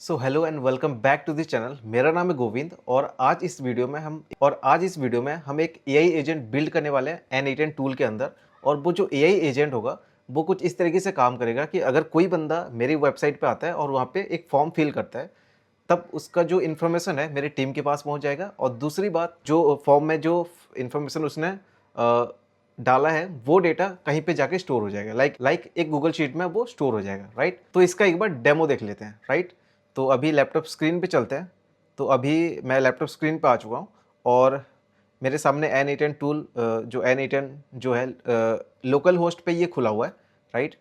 So hello and welcome back to this channel. मेरा नाम है गोविंद और आज इस वीडियो में हम एक एआई एजेंट बिल्ड करने वाले हैं N8N टूल के अंदर। और वो जो एआई एजेंट होगा वो कुछ इस तरीके से काम करेगा कि अगर कोई बंदा मेरी वेबसाइट पे आता है और वहाँ पे एक फॉर्म फिल करता है, तब उसका जो इन्फॉर्मेशन है मेरी टीम के पास पहुँच जाएगा। और दूसरी बात, जो फॉर्म में जो इन्फॉर्मेशन उसने डाला है वो डेटा कहीं पे जाके स्टोर हो जाएगा, लाइक एक गूगल शीट में वो स्टोर हो जाएगा, राइट। तो इसका एक बार डेमो देख लेते हैं, राइट। तो अभी लैपटॉप स्क्रीन पे चलते हैं। तो अभी मैं लैपटॉप स्क्रीन पे आ चुका हूँ और मेरे सामने N8N टूल जो N8N जो है लोकल होस्ट पे ये खुला हुआ है, राइट।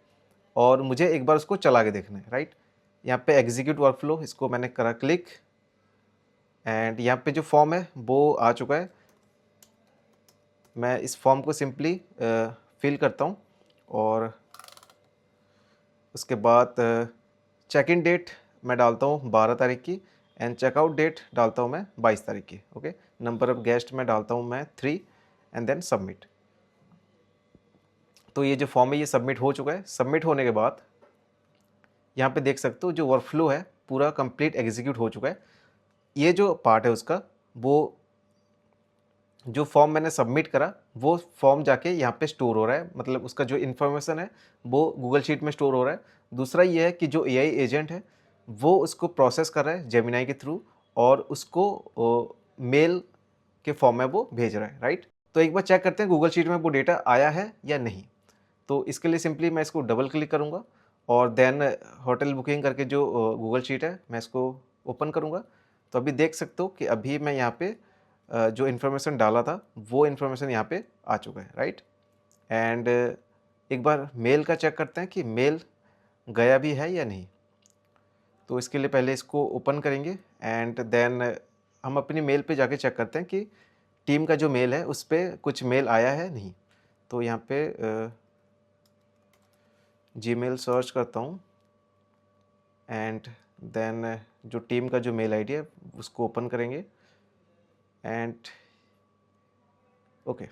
और मुझे एक बार उसको चला के देखना है, राइट। यहाँ पे एग्जीक्यूट वर्कफ्लो, इसको मैंने करा क्लिक एंड यहाँ पे जो फॉर्म है वो आ चुका है। मैं इस फॉर्म को सिंपली फिल करता हूँ और उसके बाद चेक इन डेट मैं डालता हूँ 12 तारीख की एंड चेकआउट डेट डालता हूँ मैं 22 तारीख की। ओके, नंबर ऑफ गेस्ट मैं डालता हूँ मैं 3 एंड देन सबमिट। तो ये जो फॉर्म है ये सबमिट हो चुका है। सबमिट होने के बाद यहाँ पे देख सकते हो जो वर्कफ्लो है पूरा कंप्लीट एग्जीक्यूट हो चुका है। ये जो पार्ट है उसका, वो जो फॉर्म मैंने सबमिट करा वो फॉर्म जाके यहाँ पे स्टोर हो रहा है, मतलब उसका जो इन्फॉर्मेशन है वो गूगल शीट में स्टोर हो रहा है। दूसरा ये है कि जो एआई एजेंट है वो उसको प्रोसेस कर रहा है जेमिनाई के थ्रू और उसको मेल के फॉर्म में वो भेज रहा है, राइट। तो एक बार चेक करते हैं गूगल शीट में वो डेटा आया है या नहीं। तो इसके लिए सिंपली मैं इसको डबल क्लिक करूँगा और देन होटल बुकिंग करके जो गूगल शीट है मैं इसको ओपन करूँगा। तो अभी देख सकते हो कि अभी मैं यहाँ पे जो इन्फॉर्मेशन डाला था वो इन्फॉर्मेशन यहाँ पे आ चुका है, राइट। एंड एक बार मेल का चेक करते हैं कि मेल गया भी है या नहीं। तो इसके लिए पहले इसको ओपन करेंगे एंड देन हम अपनी मेल पे जाके चेक करते हैं कि टीम का जो मेल है उस पर कुछ मेल आया है नहीं। तो यहाँ पे जीमेल सर्च करता हूँ एंड देन जो टीम का जो मेल आईडी है उसको ओपन करेंगे एंड ओके।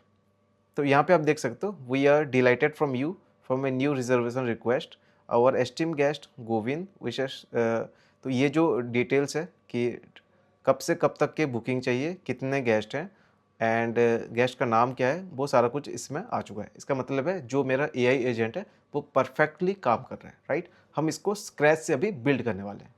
तो यहाँ पे आप देख सकते हो we are delighted from you from a new reservation request our esteem guest Govind Vishesh. तो ये जो डिटेल्स है कि कब से कब तक के बुकिंग चाहिए, कितने गेस्ट हैं एंड गेस्ट का नाम क्या है, वो सारा कुछ इसमें आ चुका है। इसका मतलब है जो मेरा एआई एजेंट है वो परफेक्टली काम कर रहा है, राइट। हम इसको स्क्रैच से अभी बिल्ड करने वाले हैं।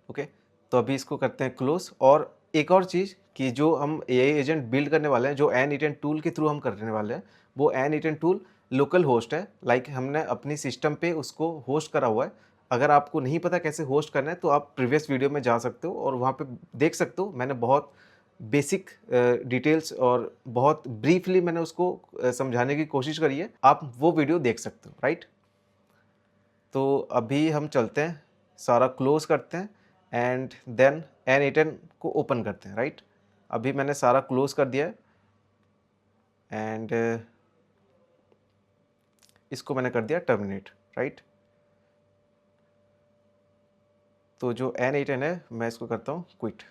ओके, तो अभी इसको करते हैं क्लोज। और एक और चीज़ कि जो हम एआई एजेंट बिल्ड करने वाले हैं, जो N8N टूल के थ्रू हम करने वाले हैं, वो N8N टूल लोकल होस्ट है। लाइक हमने अपनी सिस्टम पे उसको होस्ट करा हुआ है। अगर आपको नहीं पता कैसे होस्ट करना है तो आप प्रीवियस वीडियो में जा सकते हो और वहाँ पे देख सकते हो। मैंने बहुत बेसिक डिटेल्स और बहुत ब्रीफली मैंने उसको समझाने की कोशिश करी है। आप वो वीडियो देख सकते हो, राइट। तो अभी हम चलते हैं, सारा क्लोज करते हैं एंड देन N8N को ओपन करते हैं, राइट। अभी मैंने सारा क्लोज कर दिया है एंड इसको मैंने कर दिया टर्मिनेट, राइट। तो जो N8N है मैं इसको करता हूँ क्विट।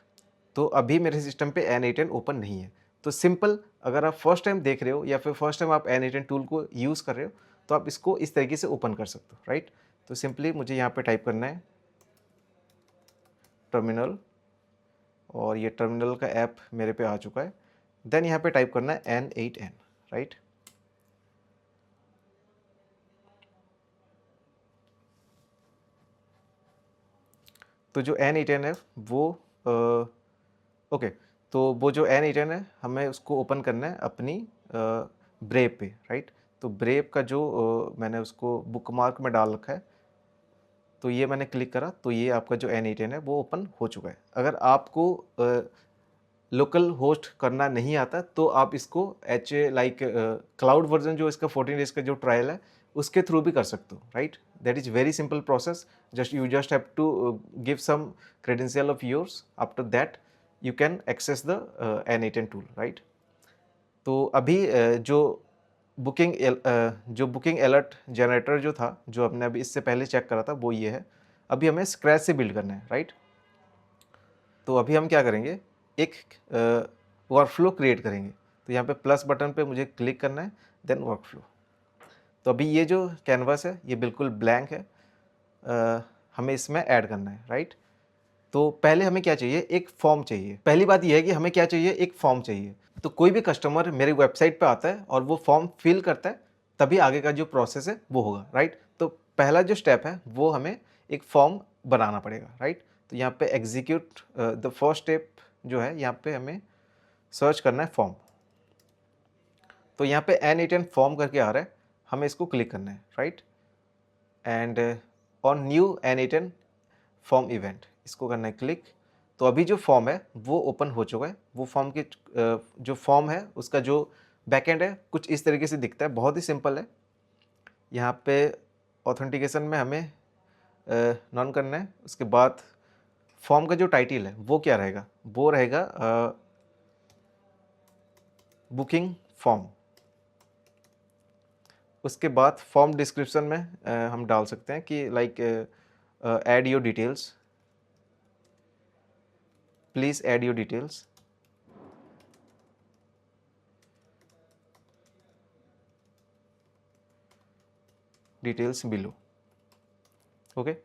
तो अभी मेरे सिस्टम पे N8N ओपन नहीं है। तो सिंपल, अगर आप फर्स्ट टाइम देख रहे हो या फिर फर्स्ट टाइम आप N8N टूल को यूज़ कर रहे हो तो आप इसको इस तरीके से ओपन कर सकते हो, राइट। तो सिंपली मुझे यहाँ पे टाइप करना है टर्मिनल और ये टर्मिनल का ऐप मेरे पे आ चुका है। देन यहाँ पे टाइप करना है N8N, राइट। तो जो N8N है वो ओके, तो वो जो N8N है हमें उसको ओपन करना है अपनी ब्रेव पे, राइट। तो ब्रेव का जो मैंने उसको बुकमार्क में डाल रखा है, तो ये मैंने क्लिक करा तो ये आपका जो N8N है वो ओपन हो चुका है। अगर आपको लोकल होस्ट करना नहीं आता तो आप इसको लाइक क्लाउड वर्जन जो इसका 14 डेज का जो ट्रायल है उसके थ्रू भी कर सकते हो, right. That is very simple process. You just have to give some credential of yours. After that you can access the N8N tool, right. तो अभी जो बुकिंग अलर्ट जनरेटर जो था, जो हमने अभी इससे पहले चेक करा था, वो ये है। अभी हमें स्क्रैच से बिल्ड करना है, राइट। तो अभी हम क्या करेंगे, एक वर्कफ्लो क्रिएट करेंगे। तो यहाँ पे प्लस बटन पे मुझे क्लिक करना है, देन वर्कफ्लो। तो अभी ये जो कैनवास है ये बिल्कुल ब्लैंक है। हमें इसमें ऐड करना है, राइट। तो पहले हमें क्या चाहिए, एक फॉर्म चाहिए। पहली बात यह है कि हमें क्या चाहिए, एक फॉर्म चाहिए। तो कोई भी कस्टमर मेरी वेबसाइट पे आता है और वो फॉर्म फिल करता है, तभी आगे का जो प्रोसेस है वो होगा, राइट। तो पहला जो स्टेप है वो हमें एक फॉर्म बनाना पड़ेगा, राइट। तो यहाँ पे एग्जीक्यूट द फर्स्ट स्टेप जो है, यहाँ पे हमें सर्च करना है फॉर्म। तो यहाँ पे N8N फॉर्म करके आ रहा है, हमें इसको क्लिक करना है, right. And on new N8N form event, इसको करना है क्लिक। तो अभी जो फॉर्म है वो ओपन हो चुका है। वो फॉर्म के जो फॉर्म है उसका जो बैकएंड है कुछ इस तरीके से दिखता है, बहुत ही सिंपल है। यहाँ पे ऑथेंटिकेशन में हमें नॉन करना है। उसके बाद फॉर्म का जो टाइटल है वो क्या रहेगा, वो रहेगा बुकिंग फॉर्म। उसके बाद फॉर्म डिस्क्रिप्शन में हम डाल सकते हैं कि like add your details, please add your details. Details below, okay.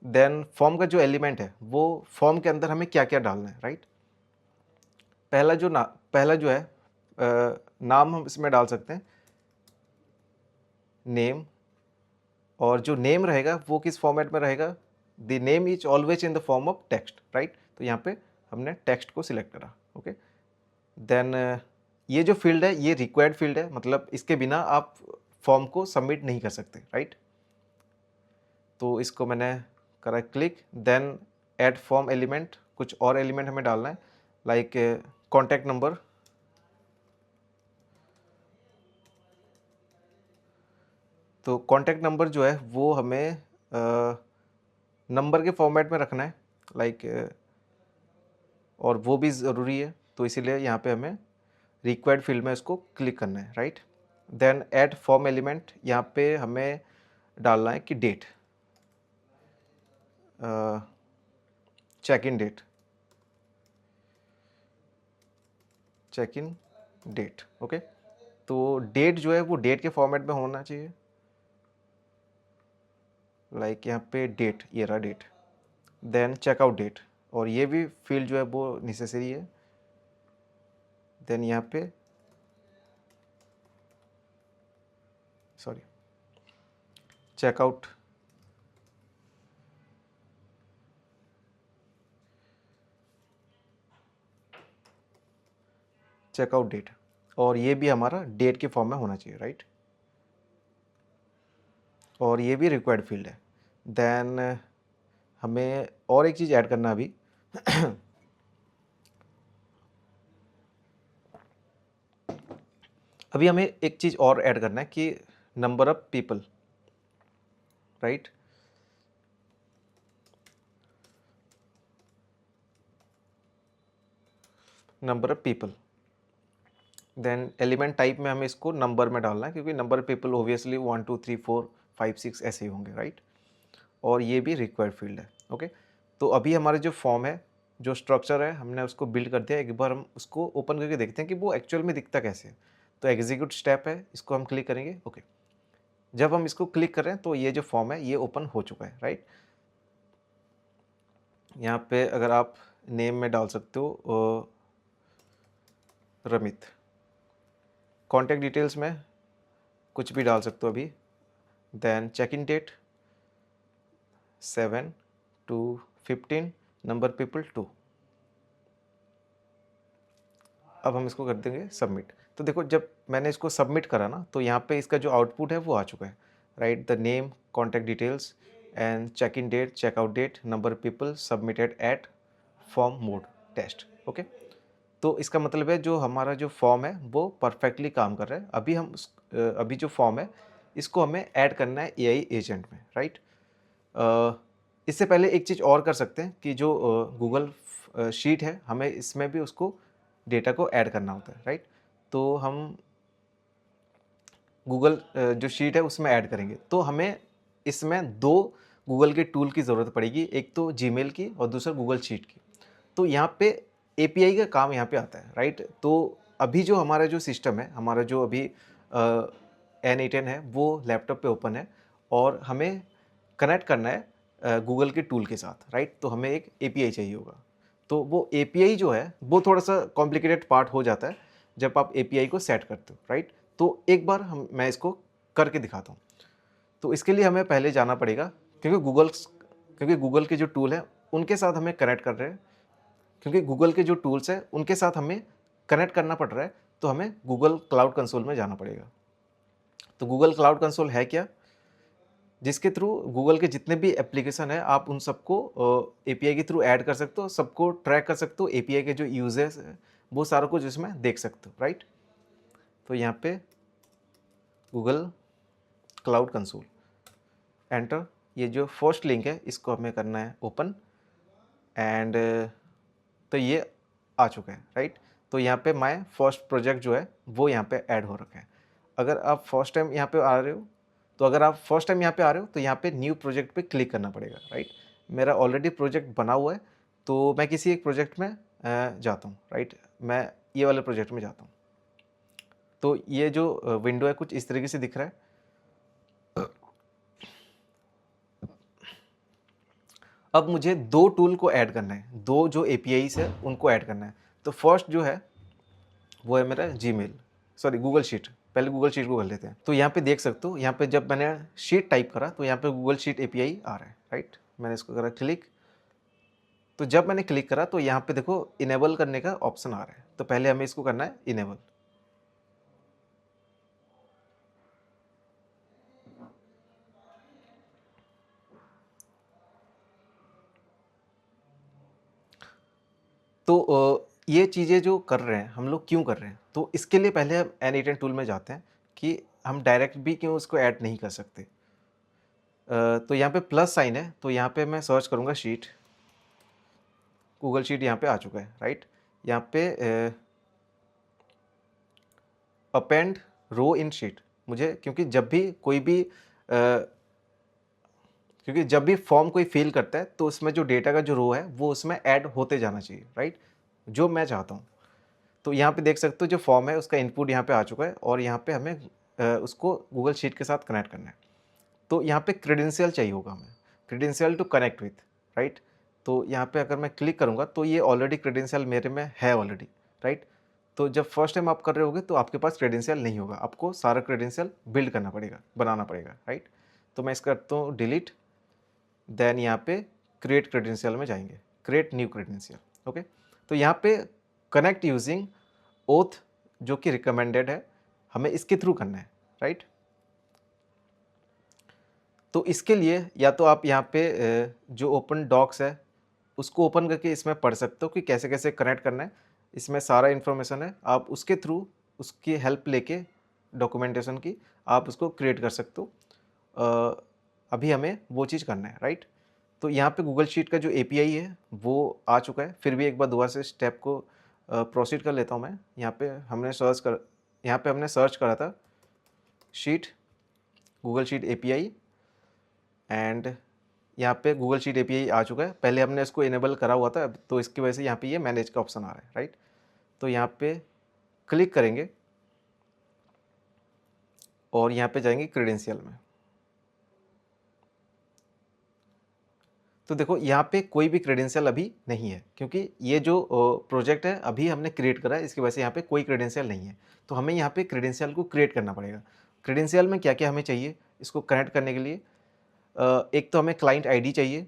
Then form का जो एलिमेंट है वो फॉर्म के अंदर हमें क्या क्या डालना है, राइट। पहला जो है नाम हम इसमें डाल सकते हैं, नेम। और जो नेम रहेगा वो किस फॉर्मेट में रहेगा, the name is always in the form of text, right. तो यहाँ पे हमने टेक्स्ट को सिलेक्ट करा, ओके। देन ये जो फील्ड है ये रिक्वायर्ड फील्ड है, मतलब इसके बिना आप फॉर्म को सबमिट नहीं कर सकते, राइट। तो इसको मैंने करा click. Then add form element, कुछ और एलिमेंट हमें डालना है, लाइक कॉन्टैक्ट नंबर। तो कॉन्टैक्ट नंबर जो है वो हमें नंबर के फॉर्मेट में रखना है, लाइक और वो भी ज़रूरी है। तो इसीलिए यहाँ पे हमें रिक्वायर्ड फील्ड में इसको क्लिक करना है, right. Then add form element, यहाँ पे हमें डालना है कि date, check in date, check in date, okay. तो डेट जो है वो डेट के फॉर्मेट में होना चाहिए, लाइक यहाँ पे डेट, ये रहा डेट। देन चेकआउट डेट, और ये भी फील्ड जो है वो नेसेसरी है। देन यहाँ पे सॉरी चेकआउट, चेकआउट डेट, और ये भी हमारा डेट के फॉर्म में होना चाहिए, राइट। और ये भी रिक्वायर्ड फील्ड है। देन हमें और एक चीज़ ऐड करना अभी अभी हमें एक चीज़ और ऐड करना है कि number of people, right. Number of people. Then element type में हमें इसको नंबर में डालना है, क्योंकि नंबर ऑफ पीपल ओबियसली 1 2 3 4 5 6 ऐसे ही होंगे, राइट। और ये भी रिक्वायर्ड फील्ड है, ओके। तो अभी हमारा जो फॉर्म है, जो स्ट्रक्चर है, हमने उसको बिल्ड कर दिया। एक बार हम उसको ओपन करके देखते हैं कि वो एक्चुअल में दिखता कैसे है। तो एग्जीक्यूट स्टेप है, इसको हम क्लिक करेंगे, ओके। जब हम इसको क्लिक कर रहे हैं तो ये जो फॉर्म है ये ओपन हो चुका है, राइट। यहाँ पे अगर आप नेम में डाल सकते हो रमित, कॉन्टैक्ट डिटेल्स में कुछ भी डाल सकते हो अभी। Then check in date 7 to 15, number people 2। अब हम इसको कर देंगे सबमिट। तो देखो जब मैंने इसको सबमिट करा ना, तो यहाँ पे इसका जो आउटपुट है वो आ चुका है, right. The name, contact details and check in date, checkout date, number people, submitted at form mode test, okay. तो इसका मतलब है जो हमारा जो फॉर्म है वो परफेक्टली काम कर रहा है। अभी जो फॉर्म है इसको हमें ऐड करना है एआई एजेंट में, राइट। इससे पहले एक चीज़ और कर सकते हैं कि जो गूगल शीट है, हमें इसमें भी उसको डेटा को ऐड करना होता है, राइट। तो हम गूगल जो शीट है उसमें ऐड करेंगे, तो हमें इसमें दो गूगल के टूल की ज़रूरत पड़ेगी, एक तो जीमेल की और दूसरा गूगल शीट की। तो यहाँ पे एपीआई का काम यहाँ पे आता है, राइट। तो अभी जो हमारा जो सिस्टम है, हमारा जो अभी N8N है वो लैपटॉप पे ओपन है, और हमें कनेक्ट करना है गूगल के टूल के साथ, राइट। तो हमें एक एपीआई चाहिए होगा। तो वो एपीआई जो है वो थोड़ा सा कॉम्प्लिकेटेड पार्ट हो जाता है जब आप एपीआई को सेट करते हो, राइट। तो एक बार मैं इसको करके दिखाता हूँ। तो इसके लिए हमें पहले जाना पड़ेगा, क्योंकि गूगल के जो टूल है उनके साथ हमें कनेक्ट कर रहे हैं, क्योंकि गूगल के जो टूल्स हैं उनके साथ हमें कनेक्ट करना पड़ रहा है, तो हमें गूगल क्लाउड कंसोल में जाना पड़ेगा। तो गूगल क्लाउड कंसोल है क्या? जिसके थ्रू गूगल के जितने भी एप्लीकेशन है आप उन सबको एपीआई के थ्रू ऐड कर सकते हो, सबको ट्रैक कर सकते हो, एपीआई के जो यूजर्स है वो सारा कुछ इसमें देख सकते हो, राइट। तो यहाँ पे गूगल क्लाउड कंसोल एंटर, ये जो फर्स्ट लिंक है इसको हमें करना है ओपन, एंड तो ये आ चुका है, राइट। तो यहाँ पे माय फर्स्ट प्रोजेक्ट जो है वो यहाँ पे ऐड हो रखा है। अगर आप फर्स्ट टाइम यहाँ पे आ रहे हो, तो यहाँ पे न्यू प्रोजेक्ट पे क्लिक करना पड़ेगा, राइट। मेरा ऑलरेडी प्रोजेक्ट बना हुआ है, तो मैं किसी एक प्रोजेक्ट में जाता हूँ, राइट। मैं ये वाले प्रोजेक्ट में जाता हूँ। तो ये जो विंडो है कुछ इस तरीके से दिख रहा है। अब मुझे दो टूल को ऐड करना है, दो जो एपीआईज है उनको ऐड करना है। तो फर्स्ट जो है वो है मेरा जीमेल, सॉरी गूगल शीट। पहले गूगल शीट को कर लेते हैं। तो यहाँ पे देख सकते हो, यहाँ पे जब मैंने शीट टाइप करा तो यहाँ पे गूगल शीट एपीआई आ रहा है, राइट। मैंने इसको करा क्लिक। तो जब मैंने क्लिक करा तो यहाँ पे देखो इनेबल करने का ऑप्शन आ रहा है। तो पहले हमें इसको करना है इनेबल। तो ये चीज़ें जो कर रहे हैं हम लोग क्यों कर रहे हैं, तो इसके लिए पहले हम N8N टूल में जाते हैं कि हम डायरेक्ट भी क्यों उसको ऐड नहीं कर सकते। तो यहाँ पे प्लस साइन है, तो यहाँ पे मैं सर्च करूँगा शीट। गूगल शीट यहाँ पे आ चुका है, राइट। यहाँ पे अपेंड रो इन शीट, मुझे क्योंकि जब भी फॉर्म कोई फिल करता है तो उसमें जो डेटा का जो रो है वो उसमें ऐड होते जाना चाहिए, राइट, जो मैं चाहता हूँ। तो यहाँ पे देख सकते हो जो फॉर्म है उसका इनपुट यहाँ पे आ चुका है, और यहाँ पे हमें उसको गूगल शीट के साथ कनेक्ट करना है। तो यहाँ पे क्रेडेंशियल चाहिए होगा हमें, credential to connect with, right. तो यहाँ पे अगर मैं क्लिक करूँगा तो ये ऑलरेडी क्रेडेंशियल मेरे में है ऑलरेडी, राइट। तो जब फर्स्ट टाइम आप कर रहे होगे तो आपके पास क्रेडेंशियल नहीं होगा, आपको सारा क्रेडेंशियल बिल्ड करना पड़ेगा, बनाना पड़ेगा, राइट। तो मैं इसका करता हूँ डिलीट, देन यहाँ पे क्रिएट क्रेडेंशियल में जाएंगे, क्रिएट न्यू क्रेडेंशियल, ओके। तो यहाँ पे कनेक्ट यूजिंग ओथ जो कि रिकमेंडेड है, हमें इसके थ्रू करना है, राइट। तो इसके लिए या तो आप यहाँ पे जो ओपन डॉक्स है उसको ओपन करके इसमें पढ़ सकते हो कि कैसे कैसे कनेक्ट करना है, इसमें सारा इन्फॉर्मेशन है, आप उसके थ्रू उसकी हेल्प लेके डॉक्यूमेंटेशन की आप उसको क्रिएट कर सकते हो। अभी हमें वो चीज़ करना है, राइट। तो यहाँ पे गूगल शीट का जो एपीआई है वो आ चुका है, फिर भी एक बार दोबारा से स्टेप को प्रोसीड कर लेता हूँ मैं। यहाँ पे हमने सर्च करा था sheet, Google sheet API, and यहाँ पे गूगल शीट एपीआई आ चुका है। पहले हमने इसको इनेबल करा हुआ था, तो इसकी वजह से यहाँ पे ये मैनेज का ऑप्शन आ रहा है, राइट। तो यहाँ पे क्लिक करेंगे और यहाँ पे जाएंगे क्रेडेंशियल में। तो देखो यहाँ पे कोई भी क्रेडेंशियल अभी नहीं है, क्योंकि ये जो प्रोजेक्ट है अभी हमने क्रिएट करा है, इसकी वजह से यहाँ पे कोई क्रेडेंशियल नहीं है। तो हमें यहाँ पे क्रेडेंशियल को क्रिएट करना पड़ेगा। क्रेडेंशियल में क्या क्या हमें चाहिए इसको कनेक्ट करने के लिए, एक तो हमें क्लाइंट आईडी चाहिए,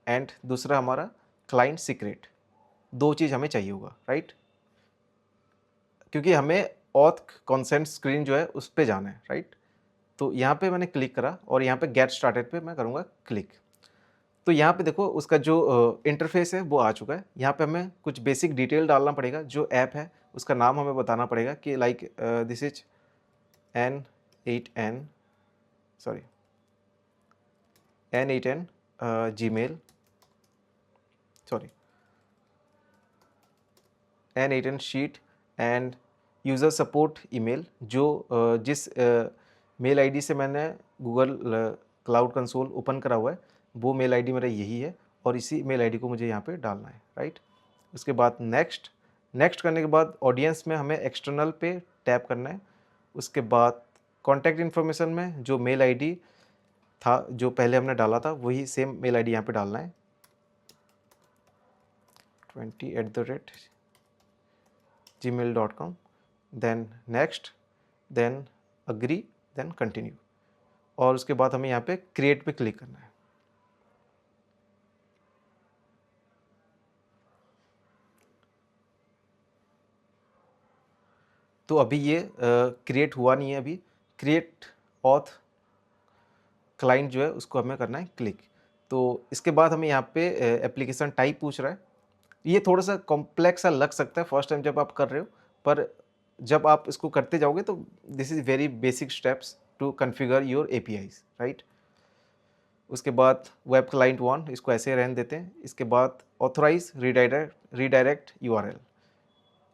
एंड दूसरा हमारा क्लाइंट सीक्रेट, दो चीज़ हमें चाहिए होगा, राइट। क्योंकि हमें ऑथ कॉन्सेंट स्क्रीन जो है उस पर जाना है, राइट। तो यहाँ पे मैंने क्लिक करा और यहाँ पे गेट स्टार्टेड पे मैं करूँगा क्लिक। तो यहाँ पे देखो उसका जो इंटरफेस है वो आ चुका है। यहाँ पे हमें कुछ बेसिक डिटेल डालना पड़ेगा, जो ऐप है उसका नाम हमें बताना पड़ेगा कि like this is N8N Gmail, N8N sheet end user support email, जो जिस मेल आईडी से मैंने गूगल क्लाउड कंसोल ओपन करा हुआ है वो मेल आईडी मेरा यही है, और इसी मेल आईडी को मुझे यहाँ पे डालना है, राइट। उसके बाद नेक्स्ट करने के बाद ऑडियंस में हमें एक्सटर्नल पे टैप करना है। उसके बाद कॉन्टैक्ट इन्फॉर्मेशन में जो मेल आईडी था जो पहले हमने डाला था वही सेम मेल आईडी यहाँ पे डालना है 20@gmail.com, then next, then agree, then continue, और उसके बाद हमें यहाँ पे क्रिएट पे क्लिक करना है। तो अभी ये क्रिएट हुआ नहीं है, अभी क्रिएट ऑथ क्लाइंट जो है उसको हमें करना है क्लिक। तो इसके बाद हमें यहाँ पे एप्लीकेशन टाइप पूछ रहा है। ये थोड़ा सा कॉम्प्लेक्स सा लग सकता है फर्स्ट टाइम जब आप कर रहे हो, पर जब आप इसको करते जाओगे तो this is very basic steps to configure your APIs, right. उसके बाद वेब क्लाइंट 1 इसको ऐसे रहने देते हैं। इसके बाद ऑथराइज रीडायरेक्ट यूआरएल,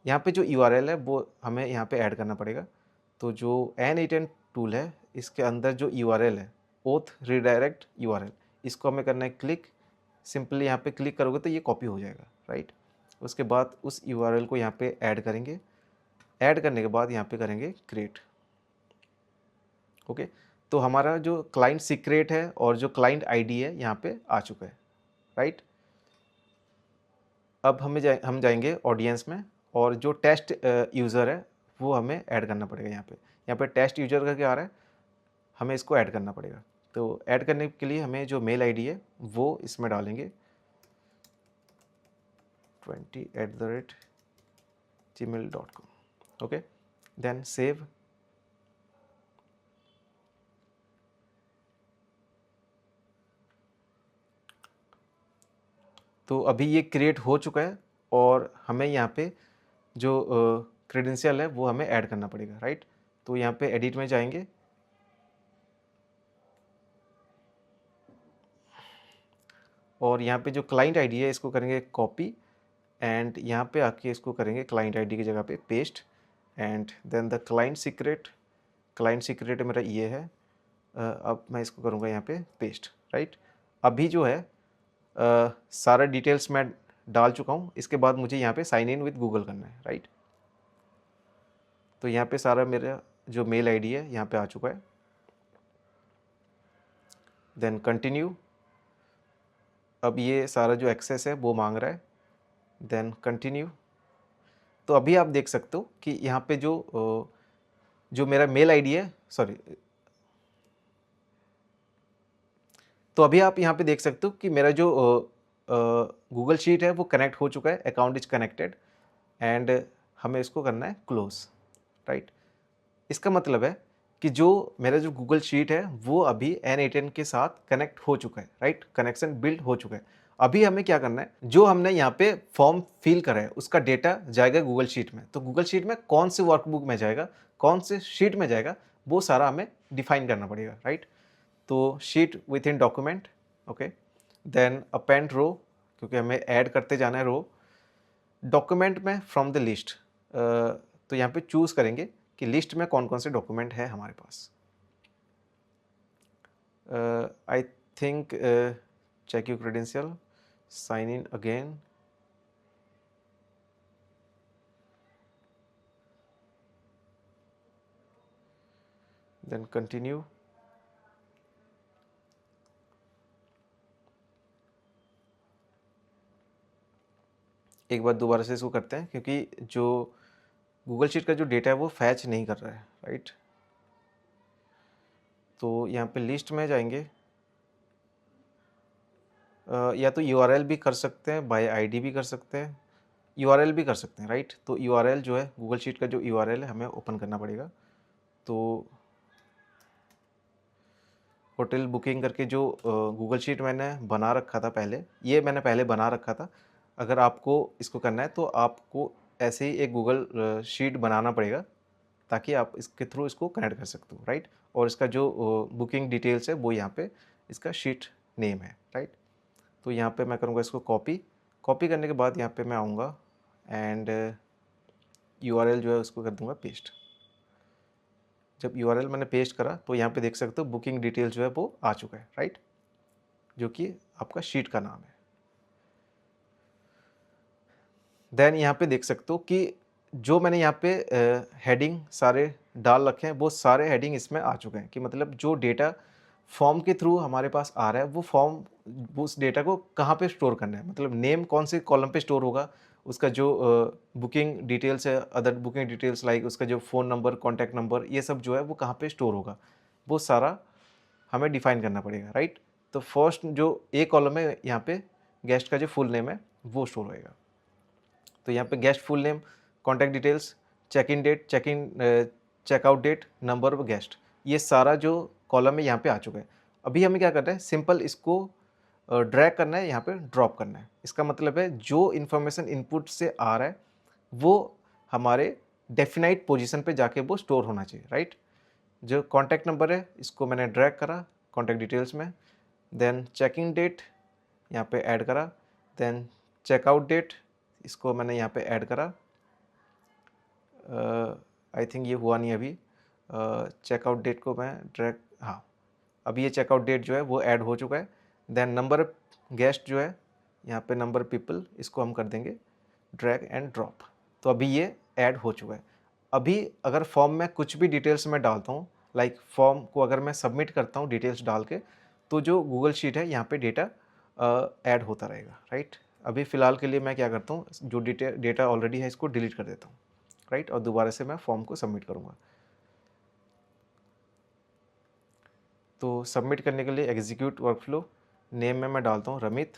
यहाँ पे जो यूआरएल है वो हमें यहाँ पे ऐड करना पड़ेगा। तो जो N8N टूल है इसके अंदर जो यूआरएल है ओथ रीडायरेक्ट यूआरएल, इसको हमें करना है क्लिक। सिंपली यहाँ पे क्लिक करोगे तो ये कॉपी हो जाएगा, राइट। उसके बाद उस यूआरएल को यहाँ पे ऐड करेंगे। ऐड करने के बाद यहाँ पे करेंगे क्रिएट। ओके, तो हमारा जो क्लाइंट सीक्रेट है और जो क्लाइंट आईडी है यहाँ पे आ चुका है, राइट। अब हम जाएंगे ऑडियंस में, और जो टेस्ट यूज़र है वो हमें ऐड करना पड़ेगा। यहाँ पे टेस्ट यूज़र का क्या आ रहा है, हमें इसको ऐड करना पड़ेगा। तो ऐड करने के लिए हमें जो मेल आईडी है वो इसमें डालेंगे 20@gmail.com। Okay, then save. तो अभी ये क्रिएट हो चुका है और हमें यहाँ पे जो क्रेडेंशियल है वो हमें ऐड करना पड़ेगा, राइट। तो यहाँ पे एडिट में जाएंगे और यहाँ पे जो क्लाइंट आईडी है इसको करेंगे कॉपी, एंड यहाँ पे आके इसको करेंगे क्लाइंट आईडी की जगह पे paste, and then the client secret मेरा ये है। अब मैं इसको करूँगा यहाँ पे पेस्ट, राइट। अभी जो है सारा डिटेल्स मैं डाल चुका हूँ। इसके बाद मुझे यहाँ पे साइन इन विद गूगल करना है, राइट। तो यहाँ पे सारा मेरा जो मेल आईडी है यहाँ पे आ चुका है। Then continue. अब ये सारा जो एक्सेस है वो मांग रहा है, देन कंटिन्यू। तो अभी आप देख सकते हो कि यहाँ पे जो मेरा मेल आईडी है, सॉरी, तो अभी आप यहाँ पे देख सकते हो कि मेरा जो गूगल शीट है वो कनेक्ट हो चुका है, अकाउंट इज कनेक्टेड, एंड हमें इसको करना है क्लोज, राइट। इसका मतलब है कि जो मेरा जो गूगल शीट है वो अभी N8N के साथ कनेक्ट हो चुका है, राइट। कनेक्शन बिल्ड हो चुका है। अभी हमें क्या करना है, जो हमने यहाँ पे फॉर्म फिल करा है उसका डेटा जाएगा गूगल शीट में। तो गूगल शीट में कौन से वर्कबुक में जाएगा, कौन से शीट में जाएगा, वो सारा हमें डिफाइन करना पड़ेगा, राइट। तो sheet within document, okay, then append row, क्योंकि हमें ऐड करते जाना है रो। डॉक्यूमेंट में फ्रॉम द लिस्ट, तो यहाँ पे चूज़ करेंगे कि लिस्ट में कौन कौन से डॉक्यूमेंट है हमारे पास। I think check you credential, sign in again, then continue. एक बार दोबारा से इसको करते हैं क्योंकि जो गूगल शीट का जो डेटा है वो फैच नहीं कर रहा है, राइट। तो यहाँ पे लिस्ट में जाएंगे, या तो यूआरएल भी कर सकते हैं, बाय आईडी भी कर सकते हैं, यूआरएल भी कर सकते हैं, राइट। तो यूआरएल जो है गूगल शीट का जो यूआरएल है हमें ओपन करना पड़ेगा। तो होटल बुकिंग करके जो गूगल शीट मैंने बना रखा था पहले, ये मैंने पहले बना रखा था। अगर आपको इसको करना है तो आपको ऐसे ही एक गूगल शीट बनाना पड़ेगा ताकि आप इसके थ्रू इसको कनेक्ट कर सकते हो, राइट। और इसका जो बुकिंग डिटेल्स है वो यहाँ पे इसका शीट नेम है, राइट। तो यहाँ पे मैं करूँगा इसको कॉपी करने के बाद यहाँ पे मैं आऊँगा एंड यूआरएल जो है उसको कर दूँगा पेस्ट। जब यूआरएल मैंने पेस्ट करा तो यहाँ पे देख सकते हो बुकिंग डिटेल जो है वो आ चुका है, राइट, जो कि आपका शीट का नाम है। देन यहाँ पे देख सकते हो कि जो मैंने यहाँ पे हेडिंग सारे डाल रखे हैं वो सारे हेडिंग इसमें आ चुके हैं, कि मतलब जो डेटा फॉर्म के थ्रू हमारे पास आ रहा है, वो फॉर्म उस डेटा को कहाँ पे स्टोर करना है, मतलब नेम कौन से कॉलम पे स्टोर होगा, उसका जो बुकिंग डिटेल्स है, अदर बुकिंग डिटेल्स लाइक उसका जो फ़ोन नंबर, कॉन्टैक्ट नंबर, ये सब जो है वो कहाँ पे स्टोर होगा, वो सारा हमें डिफाइन करना पड़ेगा, राइट। तो फर्स्ट जो ए कॉलम है यहाँ पे गेस्ट का जो फुल नेम है वो स्टोर होएगा। तो यहाँ पे guest full name, contact details, check in date, checkout date, number of guest, ये सारा जो कॉलम है यहाँ पे आ चुका है। अभी हमें क्या करना है, सिंपल इसको ड्रैग करना है, यहाँ पे ड्रॉप करना है। इसका मतलब है जो इन्फॉर्मेशन इनपुट से आ रहा है वो हमारे डेफिनाइट पोजीशन पे जाके वो स्टोर होना चाहिए, राइट। जो कॉन्टैक्ट नंबर है इसको मैंने ड्रैग करा कॉन्टैक्ट डिटेल्स में, देन चेकिंग डेट यहाँ पे ऐड करा, देन चेकआउट डेट इसको मैंने यहाँ पे ऐड करा। आई थिंक ये हुआ नहीं अभी, चेकआउट डेट को मैं ड्रैग, हाँ अभी ये चेकआउट डेट जो है वो ऐड हो चुका है। देन नंबर गेस्ट जो है यहाँ पे नंबर पीपल, इसको हम कर देंगे ड्रैग एंड ड्रॉप। तो अभी ये ऐड हो चुका है। अभी अगर फॉर्म में कुछ भी डिटेल्स मैं डालता हूँ, लाइक फॉर्म को अगर मैं सबमिट करता हूँ डिटेल्स डाल के, तो जो गूगल शीट है यहाँ पे डेटा ऐड होता रहेगा, राइट। अभी फ़िलहाल के लिए मैं क्या करता हूँ, जो डेटा ऑलरेडी है इसको डिलीट कर देता हूँ, राइट, और दोबारा से मैं फॉर्म को सबमिट करूँगा। तो सबमिट करने के लिए एग्जीक्यूट वर्कफ्लो, नेम में मैं डालता हूँ रमित,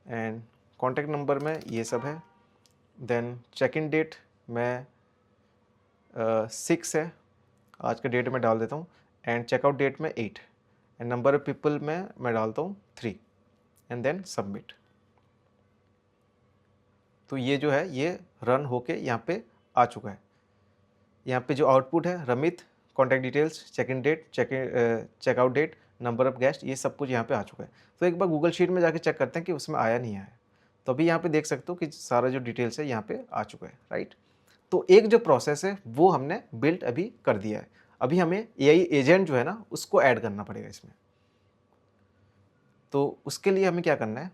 एंड कॉन्टैक्ट नंबर में ये सब है। देन चेक इन डेट में 6 है, आज का डेट में डाल देता हूँ, एंड चेकआउट डेट में 8, एंड नंबर ऑफ पीपल में मैं डालता हूँ 3, एंड देन सबमिट। तो ये जो है ये रन होके यहाँ पे आ चुका है। यहाँ पे जो आउटपुट है Ramit, contact details, check in date, checkout date, number of guest, ये सब कुछ यहाँ पे आ चुका है। तो एक बार गूगल शीट में जाके चेक करते हैं कि उसमें आया नहीं आया। तो अभी यहाँ पे देख सकते हो कि सारा जो डिटेल्स है यहाँ पे आ चुका है, राइट। तो एक जो प्रोसेस है वो हमने बिल्ड अभी कर दिया है। अभी हमें एआई एजेंट जो है ना उसको ऐड करना पड़ेगा इसमें। तो उसके लिए हमें क्या करना है,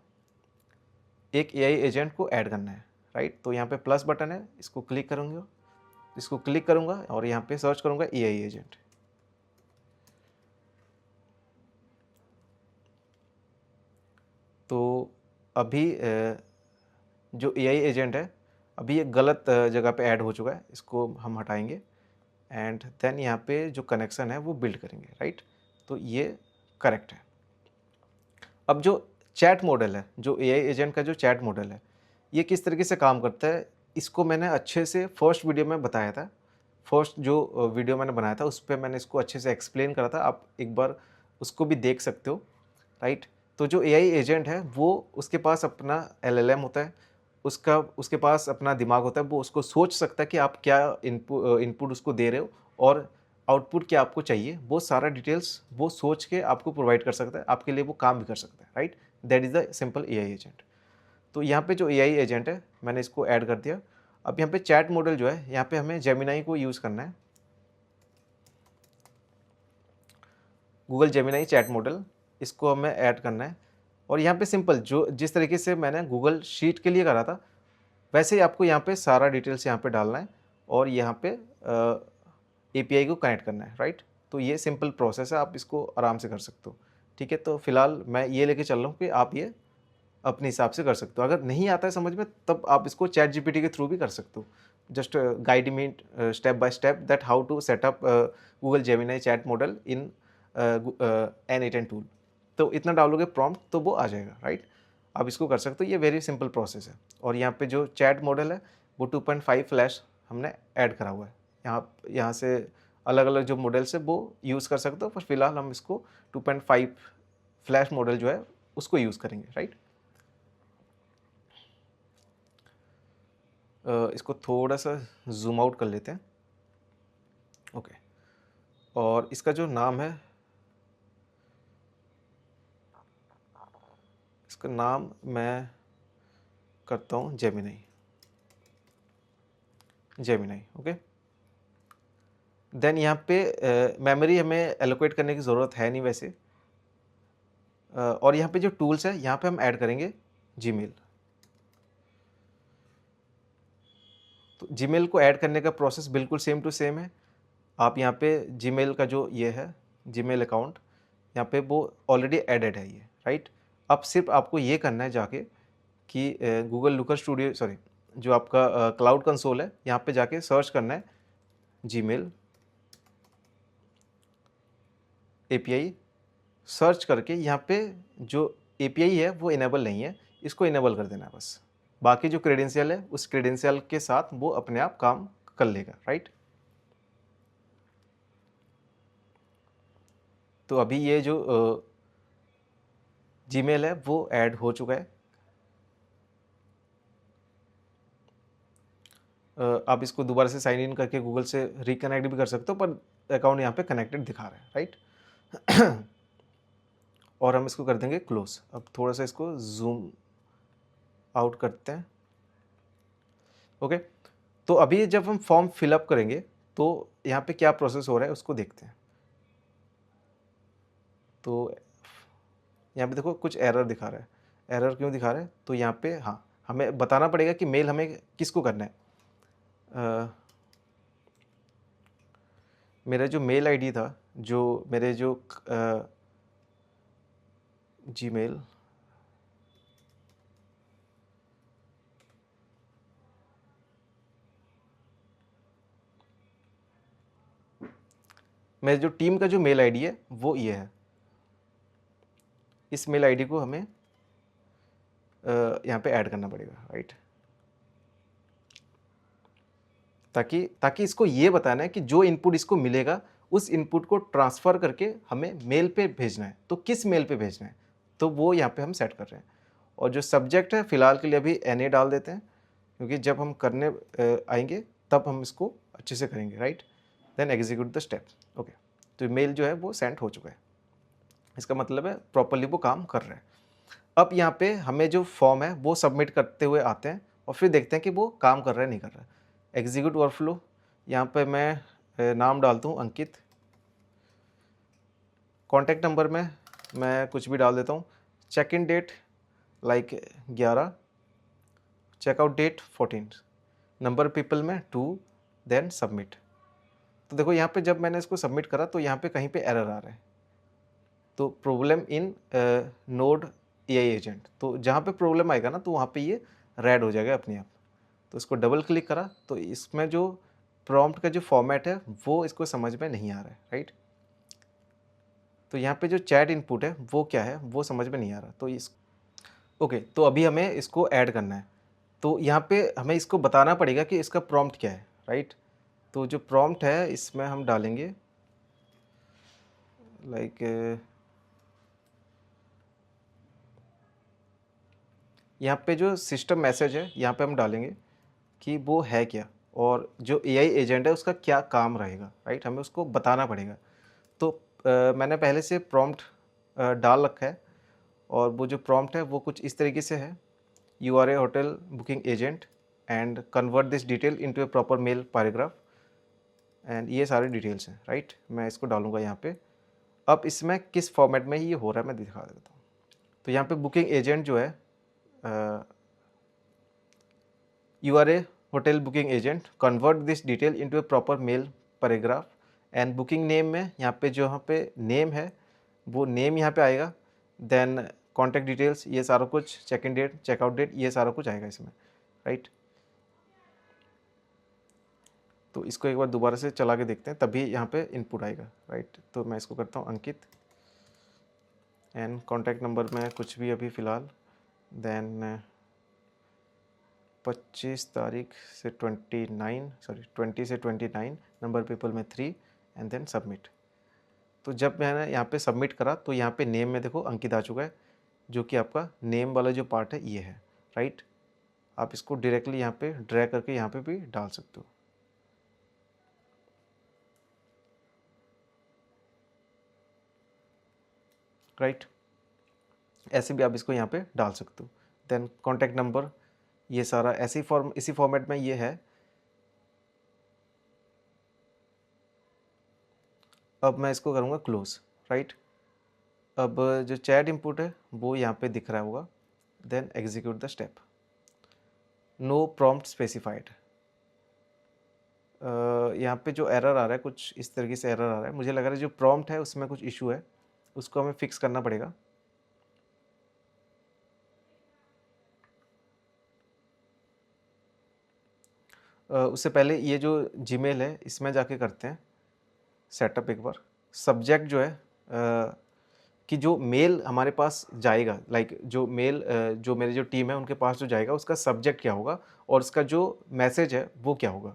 एक एआई एजेंट को ऐड करना है, राइट। तो यहाँ पे प्लस बटन है, इसको क्लिक करूँगा, और यहाँ पे सर्च करूँगा एआई एजेंट। तो अभी जो एआई एजेंट है अभी ये गलत जगह पे ऐड हो चुका है, इसको हम हटाएंगे, एंड देन यहाँ पे जो कनेक्शन है वो बिल्ड करेंगे, राइट। तो ये करेक्ट है। अब जो चैट मॉडल है, जो एआई एजेंट का जो चैट मॉडल है, ये किस तरीके से काम करता है, इसको मैंने अच्छे से फर्स्ट वीडियो में बताया था। फर्स्ट जो वीडियो मैंने बनाया था उस पे मैंने इसको अच्छे से एक्सप्लेन करा था, आप एक बार उसको भी देख सकते हो, राइट। तो जो एआई एजेंट है वो उसके पास अपना एलएलएम होता है, उसके पास अपना दिमाग होता है, वो उसको सोच सकता है कि आप क्या इनपुट उसको दे रहे हो और आउटपुट क्या आपको चाहिए, वो सारा डिटेल्स वो सोच के आपको प्रोवाइड कर सकता है, आपके लिए वो काम भी कर सकता है, right. That is the simple AI agent. तो यहाँ पे जो एआई एजेंट है मैंने इसको ऐड कर दिया। अब यहाँ पे चैट मॉडल जो है, यहाँ पे हमें जेमिनाई को यूज़ करना है, गूगल जेमिनाई चैट मॉडल, इसको हमें ऐड करना है। और यहाँ पे सिंपल जो जिस तरीके से मैंने गूगल शीट के लिए करा था वैसे ही आपको यहाँ पे सारा डिटेल्स यहाँ पे डालना है और यहाँ पे एपीआई को कनेक्ट करना है, राइट। तो ये सिंपल प्रोसेस है, आप इसको आराम से कर सकते हो, ठीक है। तो फिलहाल मैं ये लेके चल रहा हूँ कि आप ये अपने हिसाब से कर सकते हो। अगर नहीं आता है समझ में तब आप इसको चैट जीपीटी के थ्रू भी कर सकते हो। Just guide me step by step that how to setup Google Gemini chat model in N8N tool. तो इतना डालोगे प्रॉम्प्ट तो वो आ जाएगा, राइट। आप इसको कर सकते हो, ये वेरी सिंपल प्रोसेस है। और यहाँ पे जो चैट मॉडल है वो 2.5 फ्लैश हमने ऐड करा हुआ है। यहाँ से अलग अलग जो मॉडल्स है वो यूज़ कर सकते हो, पर फिलहाल हम इसको 2.5 फ्लैश मॉडल जो है उसको यूज़ करेंगे, राइट। इसको थोड़ा सा जूम आउट कर लेते हैं, ओके। और इसका जो नाम है, इसका नाम मैं करता हूँ जेमिनाई, ओके। देन यहाँ पे मेमोरी हमें एलोकेट करने की ज़रूरत है नहीं वैसे। और यहाँ पे जो टूल्स है यहाँ पे हम ऐड करेंगे जीमेल। तो जीमेल को ऐड करने का प्रोसेस बिल्कुल सेम टू सेम है। आप यहाँ पे जीमेल का जो ये है जीमेल अकाउंट यहाँ पे वो ऑलरेडी एडेड है ये, राइट। अब सिर्फ आपको ये करना है जाके कि गूगल लुकर स्टूडियो, सॉरी, जो आपका क्लाउड कंसोल है, यहाँ पे जाके सर्च करना है जीमेल एपीआई। सर्च करके यहाँ पे जो एपीआई है वो इनेबल नहीं है, इसको इनेबल कर देना है बस। बाकी जो क्रेडेंशियल है उस क्रेडेंशियल के साथ वो अपने आप काम कर लेगा, राइट। तो अभी ये जो जीमेल है वो ऐड हो चुका है। आप इसको दोबारा से साइन इन करके गूगल से रिकनेक्ट भी कर सकते हो, पर अकाउंट यहाँ पे कनेक्टेड दिखा रहा है, राइट। और हम इसको कर देंगे क्लोज। अब थोड़ा सा इसको जूम आउट करते हैं। ओके, तो अभी जब हम फॉर्म फिलअप करेंगे तो यहाँ पे क्या प्रोसेस हो रहा है उसको देखते हैं। तो यहाँ पे देखो कुछ एरर दिखा रहा है। एरर क्यों दिखा रहा है? तो यहाँ पे हाँ, हमें बताना पड़ेगा कि मेल हमें किसको करना है। मेरा जो मेल आईडी था, जो मेरे जो जीमेल, मेरे जो टीम का जो मेल आईडी है वो ये है। इस मेल आईडी को हमें यहाँ पे ऐड करना पड़ेगा, राइट। ताकि इसको ये बताना है कि जो इनपुट इसको मिलेगा उस इनपुट को ट्रांसफ़र करके हमें मेल पे भेजना है। तो किस मेल पे भेजना है, तो वो यहाँ पे हम सेट कर रहे हैं। और जो सब्जेक्ट है फ़िलहाल के लिए अभी NA डाल देते हैं, क्योंकि जब हम करने आएंगे तब हम इसको अच्छे से करेंगे, right. Then execute the step. Okay, तो मेल जो है वो सेंड हो चुका है। इसका मतलब है प्रॉपरली वो काम कर रहा है। अब यहाँ पे हमें जो फॉर्म है वो सबमिट करते हुए आते हैं और फिर देखते हैं कि वो काम कर रहा है नहीं कर रहा है। एग्जीक्यूट वर्कफ्लो, यहाँ पे मैं नाम डालता हूँ अंकित। कॉन्टैक्ट नंबर में मैं कुछ भी डाल देता हूँ। Check in date like 11, checkout date 14, number people में 2, देन सबमिट। तो देखो यहाँ पे जब मैंने इसको सबमिट करा तो यहाँ पे कहीं पे एरर आ रहा है। तो problem in node AI agent, तो जहाँ पे प्रॉब्लम आएगा ना तो वहाँ पे ये रेड हो जाएगा अपने आप। तो इसको डबल क्लिक करा तो इसमें जो प्रॉम्प्ट का जो फॉर्मेट है वो इसको समझ में नहीं आ रहा है, राइट। तो यहाँ पे जो चैट इनपुट है वो क्या है वो समझ में नहीं आ रहा। तो इस ओके, तो अभी हमें इसको ऐड करना है। तो यहाँ पे हमें इसको बताना पड़ेगा कि इसका प्रॉम्प्ट क्या है, राइट। तो जो प्रॉम्प्ट है इसमें हम डालेंगे लाइक यहाँ पे जो सिस्टम मैसेज है यहाँ पे हम डालेंगे कि वो है क्या और जो एआई एजेंट है उसका क्या काम रहेगा, राइट। हमें उसको बताना पड़ेगा। तो मैंने पहले से प्रॉम्प्ट डाल रखा है और वो जो प्रॉम्प्ट है वो कुछ इस तरीके से है। You are a hotel booking agent and convert this detail into a proper mail paragraph, and ये सारे डिटेल्स हैं, राइट। मैं इसको डालूंगा यहाँ पे। अब इसमें किस फॉर्मेट में ये हो रहा है मैं दिखा देता हूँ। तो यहाँ पे बुकिंग एजेंट जो है, you are a hotel booking agent, convert this detail into a proper mail paragraph, and booking name में यहाँ पे जो यहाँ पे नेम है वो नेम यहाँ पे आएगा। देन कॉन्टैक्ट डिटेल्स, ये सारा कुछ, check in date, checkout date, ये सारा कुछ आएगा इसमें, राइट। तो इसको एक बार दोबारा से चला के देखते हैं तभी यहाँ पे इनपुट आएगा, राइट। तो मैं इसको करता हूँ अंकित एंड कॉन्टैक्ट नंबर में कुछ भी अभी फ़िलहाल, देन 25 तारीख से 29, सॉरी 20 से 29, नंबर पीपल में 3, एंड देन सबमिट। तो जब मैंने यहाँ पे सबमिट करा तो यहाँ पे नेम में देखो अंकित आ चुका है, जो कि आपका नेम वाला जो पार्ट है ये है, राइट। आप इसको डायरेक्टली यहाँ पे ड्रैग करके यहाँ पे भी डाल सकते हो, राइट। ऐसे भी आप इसको यहाँ पे डाल सकते हो। देन कॉन्टैक्ट नंबर, ये सारा इसी फॉर्मेट में ये है। अब मैं इसको करूँगा क्लोज, राइट। अब जो चैट इनपुट है वो यहाँ पे दिख रहा होगा। Then execute the step. No prompt specified, यहाँ पे जो एरर आ रहा है कुछ इस तरीके से एरर आ रहा है, मुझे लग रहा है जो प्रॉम्प्ट है उसमें कुछ इशू है, उसको हमें फिक्स करना पड़ेगा। उससे पहले ये जो जीमेल है इसमें जाके करते हैं सेटअप एक बार। सब्जेक्ट जो है कि जो मेल हमारे पास जाएगा, लाइक जो मेल जो मेरी जो टीम है उनके पास जो जाएगा उसका सब्जेक्ट क्या होगा और उसका जो मैसेज है वो क्या होगा,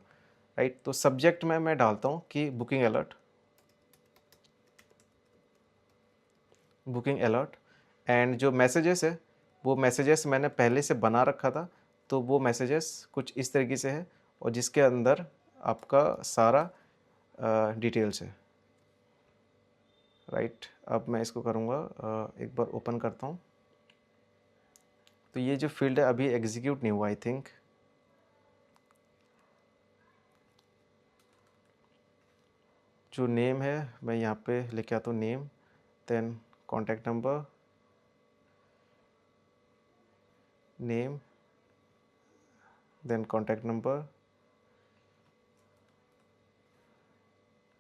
राइट। तो सब्जेक्ट में मैं डालता हूँ कि booking alert, booking alert. And जो मैसेजेस है वो मैसेजेस मैंने पहले से बना रखा था, तो वो मैसेजेस कुछ इस तरीके से है और जिसके अंदर आपका सारा डिटेल्स है, राइट। अब मैं इसको करूँगा, एक बार ओपन करता हूँ। तो ये जो फील्ड है अभी एग्जीक्यूट नहीं हुआ आई थिंक। जो नेम है मैं यहाँ पे लेके आता हूँ name, then contact number, name, then contact number,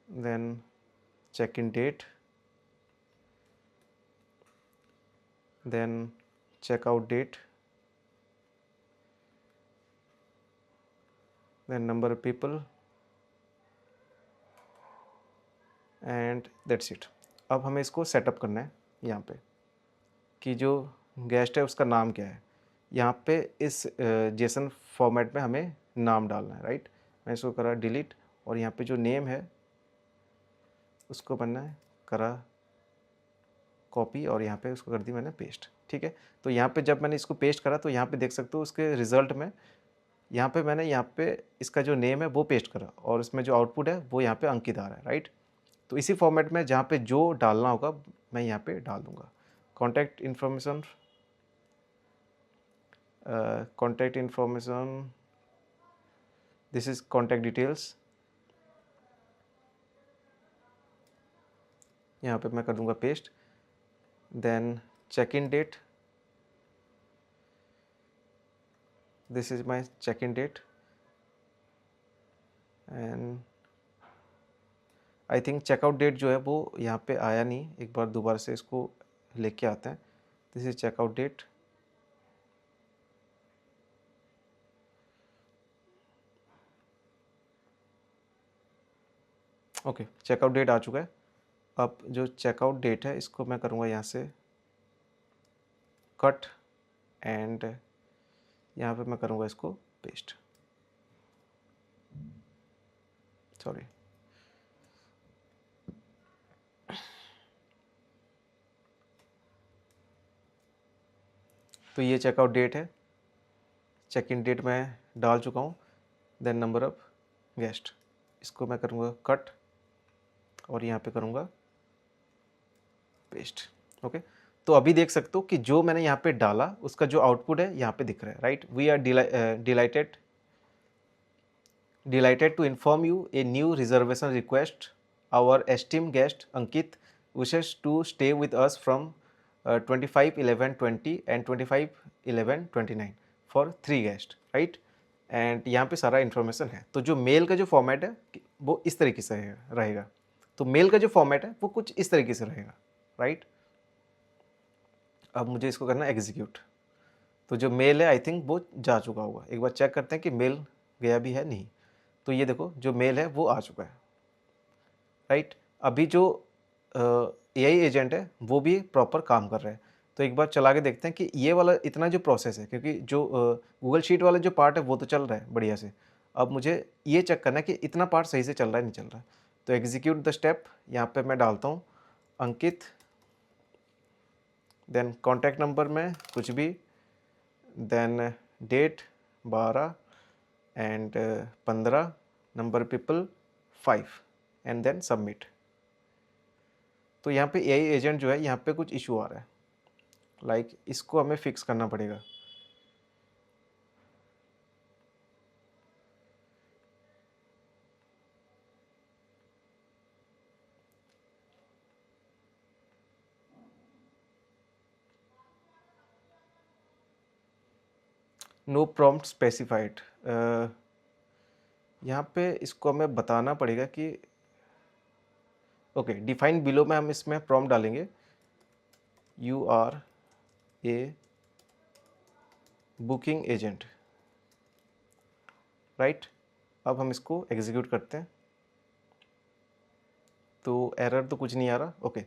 then check in date, then check out date, then number of people and that's it। अब हमें इसको सेटअप करना है यहाँ पे कि जो गेस्ट है उसका नाम क्या है। यहाँ पे इस जेसन फॉर्मेट में हमें नाम डालना है, राइट। मैं इसको करा डिलीट और यहाँ पे जो नेम है उसको बनना है करा कॉपी और यहाँ पे उसको कर दी मैंने पेस्ट, ठीक है। तो यहाँ पे जब मैंने इसको पेस्ट करा तो यहाँ पे देख सकते हो उसके रिजल्ट में यहाँ पे मैंने यहाँ पे इसका जो नेम है वो पेस्ट करा और इसमें जो आउटपुट है वो यहाँ पे अंकित आ रहा है, राइट। तो इसी फॉर्मेट में जहाँ पे जो डालना होगा मैं यहाँ पे डाल दूँगा। Contact information, contact information, this is contact details. यहाँ पे मैं कर दूँगा paste, then check in date, this is my check in date and I think checkout date जो है वो यहाँ पे आया नहीं, एक बार दोबारा से इसको लेके आते हैं। This is checkout date, okay checkout date आ चुका है। अब जो चेकआउट डेट है इसको मैं करूँगा यहाँ से कट एंड यहाँ पे मैं करूँगा इसको पेस्ट, सॉरी। तो ये चेकआउट डेट है, चेक इन डेट मैं डाल चुका हूँ, देन नंबर ऑफ गेस्ट, इसको मैं करूँगा कट और यहाँ पे करूँगा पेस्ट, ओके। तो अभी देख सकते हो कि जो मैंने यहाँ पे डाला उसका जो आउटपुट है यहाँ पे दिख रहा है, right. We are delighted to inform you a new reservation request, our esteem guest Ankit wishes to stay with us from 25/11/20 and 25/11/29 for 3 guest, right. And यहाँ पे सारा इन्फॉर्मेशन है। तो जो मेल का जो फॉर्मेट है वो इस तरीके से रहेगा। तो मेल का जो फॉर्मेट है वो कुछ इस तरीके से रहेगा, राइट। अब मुझे इसको करना है एग्जीक्यूट। तो जो मेल है आई थिंक वो जा चुका होगा, एक बार चेक करते हैं कि मेल गया भी है नहीं। तो ये देखो जो मेल है वो आ चुका है, राइट। अभी जो एआई एजेंट है वो भी प्रॉपर काम कर रहा है। तो एक बार चला के देखते हैं कि ये वाला इतना जो प्रोसेस है, क्योंकि जो गूगल शीट वाला जो पार्ट है वो तो चल रहा है बढ़िया से। अब मुझे ये चेक करना है कि इतना पार्ट सही से चल रहा है नहीं चल रहा है। तो एग्जीक्यूट द स्टेप, यहाँ पे मैं डालता हूँ अंकित, देन कॉन्टैक्ट नंबर में कुछ भी, then date 12 and 15, number people 5 and then submit. तो यहाँ पे एआई एजेंट जो है यहाँ पे कुछ इशू आ रहा है, लाइक इसको हमें फिक्स करना पड़ेगा। नो प्रॉम्प्ट स्पेसिफाइड, यहाँ पे इसको हमें बताना पड़ेगा कि ओके, डिफाइन बिलो में हम इसमें प्रॉम्प्ट डालेंगे you are a booking agent, right. अब हम इसको एग्जीक्यूट करते हैं तो एरर तो कुछ नहीं आ रहा। ओके,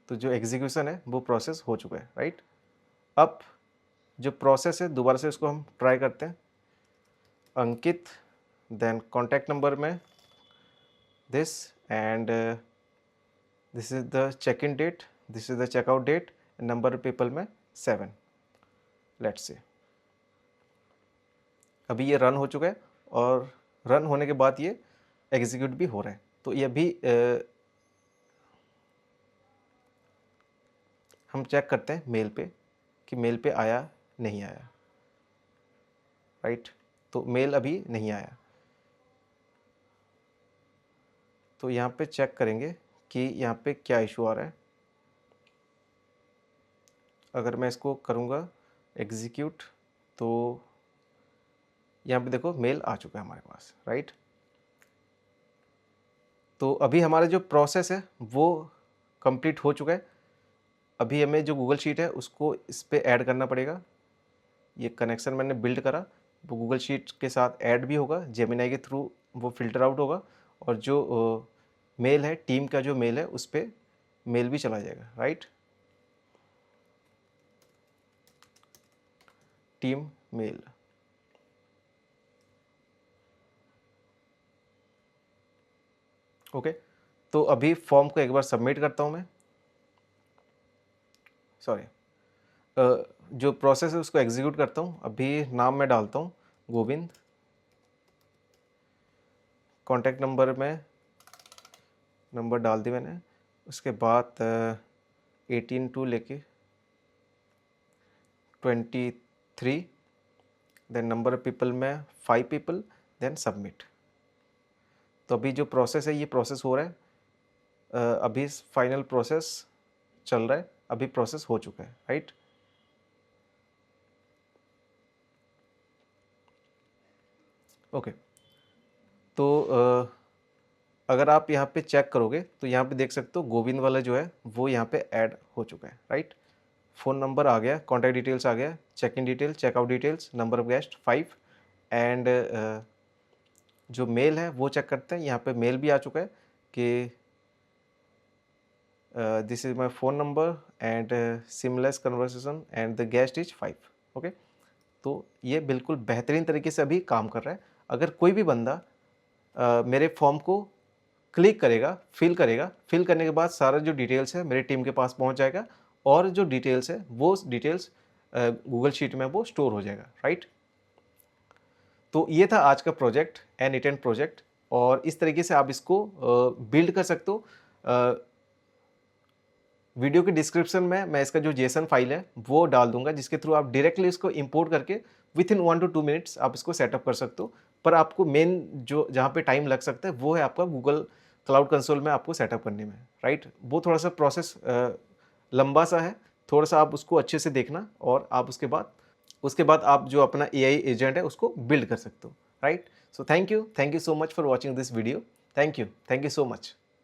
तो जो एग्जीक्यूशन है वो प्रोसेस हो चुका है, राइट। अब जो प्रोसेस है दोबारा से उसको हम ट्राई करते हैं। अंकित, देन कॉन्टैक्ट नंबर में this and this is the check in date, this is the checkout date, number of people में 7। लेट्स से अभी ये रन हो चुका है और रन होने के बाद ये एग्जीक्यूट भी हो रहा है। तो ये अभी हम चेक करते हैं मेल पे कि मेल पे आया नहीं आया, राइट। तो मेल अभी नहीं आया, तो यहाँ पे चेक करेंगे कि यहाँ पे क्या इशू आ रहा है। अगर मैं इसको करूँगा एग्जीक्यूट तो यहाँ पे देखो मेल आ चुका है हमारे पास, राइट। तो अभी हमारा जो प्रोसेस है वो कंप्लीट हो चुका है। अभी हमें जो गूगल शीट है उसको इस पे ऐड करना पड़ेगा। ये कनेक्शन मैंने बिल्ड करा वो गूगल शीट के साथ ऐड भी होगा, जेमिनाई के थ्रू वो फिल्टर आउट होगा और जो मेल है टीम का जो मेल है उस पर मेल भी चला जाएगा, राइट। Team mail, okay. तो अभी फॉर्म को एक बार सबमिट करता हूँ मैं, सॉरी जो प्रोसेस है उसको एग्जीक्यूट करता हूँ। अभी नाम मैं डालता हूँ गोविंद, कॉन्टैक्ट नंबर में नंबर डाल दी मैंने, उसके बाद 18 टू लेके 23, देन नंबर ऑफ पीपल में 5 पीपल, देन सबमिट। तो अभी जो प्रोसेस है ये प्रोसेस हो रहा है। अभी फाइनल प्रोसेस चल रहा है, अभी प्रोसेस हो चुका है, राइट। ओके, तो अगर आप यहाँ पे चेक करोगे तो यहाँ पे देख सकते हो गोविंद वाला जो है वो यहाँ पे ऐड हो चुका है, राइट। फ़ोन नंबर आ गया, कॉन्टैक्ट डिटेल्स आ गया, check in detail, checkout details, number of guest 5 and जो मेल है वो चेक करते हैं। यहाँ पे मेल भी आ चुका है कि this is my phone number and seamless conversation and the guest is 5, okay. तो ये बिल्कुल बेहतरीन तरीके से अभी काम कर रहा है। अगर कोई भी बंदा मेरे फॉर्म को क्लिक करेगा, फिल करने के बाद सारा जो डिटेल्स है मेरी टीम के पास पहुंच जाएगा और जो डिटेल्स है वो डिटेल्स गूगल शीट में वो स्टोर हो जाएगा, राइट। तो ये था आज का प्रोजेक्ट, N8N प्रोजेक्ट, और इस तरीके से आप इसको बिल्ड कर सकते हो। वीडियो के डिस्क्रिप्शन में मैं इसका जो जेसन फाइल है वो डाल दूंगा, जिसके थ्रू आप डायरेक्टली इसको इंपोर्ट करके विथ इन 1 to 2 मिनट्स आप इसको सेटअप कर सकते हो। पर आपको मेन जो जहाँ पे टाइम लग सकता है वो है आपका गूगल क्लाउड कंसोल में आपको सेटअप करने में, राइट। वो थोड़ा सा प्रोसेस लंबा सा है, थोड़ा सा आप उसको अच्छे से देखना और आप उसके बाद आप जो अपना AI एजेंट है उसको बिल्ड कर सकते हो, right. So thank you so much for watching this video. Thank you so much.